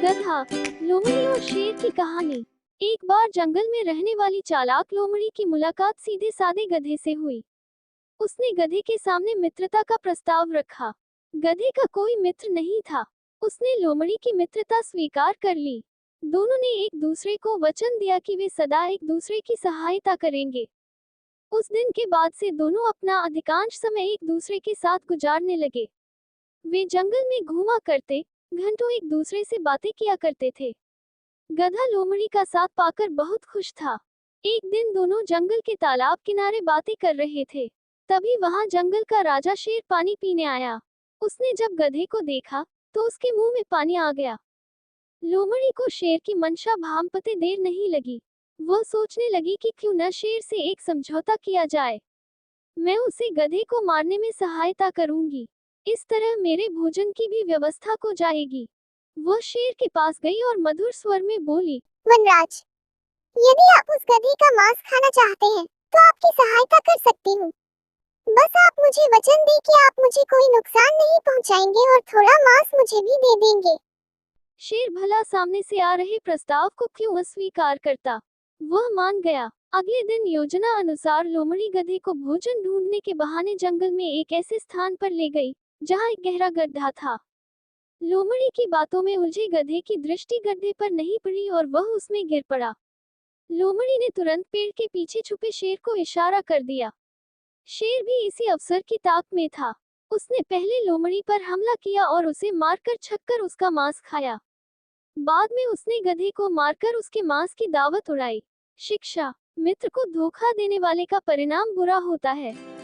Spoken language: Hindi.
गधा, लोमड़ी और शेर की कहानी। एक बार जंगल में रहने वाली चालाक लोमड़ी की मुलाकात सीधे साधे गधे से हुई। उसने गधे के सामने मित्रता का प्रस्ताव रखा। गधे का कोई मित्र नहीं था। उसने लोमड़ी की मित्रता स्वीकार कर ली। दोनों ने एक दूसरे को वचन दिया कि वे सदा एक दूसरे की सहायता करेंगे। उस दिन के बाद से दोनों अपना अधिकांश समय एक दूसरे के साथ गुजारने लगे। वे जंगल में घूमा करते, घंटों एक दूसरे से बातें किया करते थे। गधा लोमड़ी का साथ पाकर बहुत खुश था। एक दिन दोनों जंगल के तालाब किनारे बातें कर रहे थे। तभी वहां जंगल का राजा शेर पानी पीने आया। उसने जब गधे को देखा तो उसके मुंह में पानी आ गया। लोमड़ी को शेर की मंशा भांपते देर नहीं लगी। वह सोचने लगी कि क्यों न शेर से एक समझौता किया जाए। मैं उसे गधे को मारने में सहायता करूंगी। इस तरह मेरे भोजन की भी व्यवस्था हो जाएगी। वह शेर के पास गई और मधुर स्वर में बोली, वनराज, यदि आप उस गधे का मांस खाना चाहते हैं, तो आपकी सहायता कर सकती हूँ। बस आप मुझे वचन दें कि आप मुझे कोई नुकसान नहीं पहुँचाएंगे और थोड़ा मांस मुझे भी दे देंगे। शेर भला सामने से आ रहे प्रस्ताव को क्यों अस्वीकार करता। वह मान गया। अगले दिन योजना अनुसार लोमड़ी गधे को भोजन ढूंढने के बहाने जंगल में एक ऐसे स्थान पर ले गई जहाँ एक गहरा गड्ढा था। लोमड़ी की बातों में उलझे गधे की दृष्टि गड्ढे पर नहीं पड़ी और वह उसमें गिर पड़ा। लोमड़ी ने तुरंत पेड़ के पीछे छुपे शेर को इशारा कर दिया। शेर भी इसी अवसर की ताक में था। उसने पहले लोमड़ी पर हमला किया और उसे मारकर छक्कर उसका मांस खाया। बाद में उसने गधे को मारकर उसके मांस की दावत उड़ाई। शिक्षा: मित्र को धोखा देने वाले का परिणाम बुरा होता है।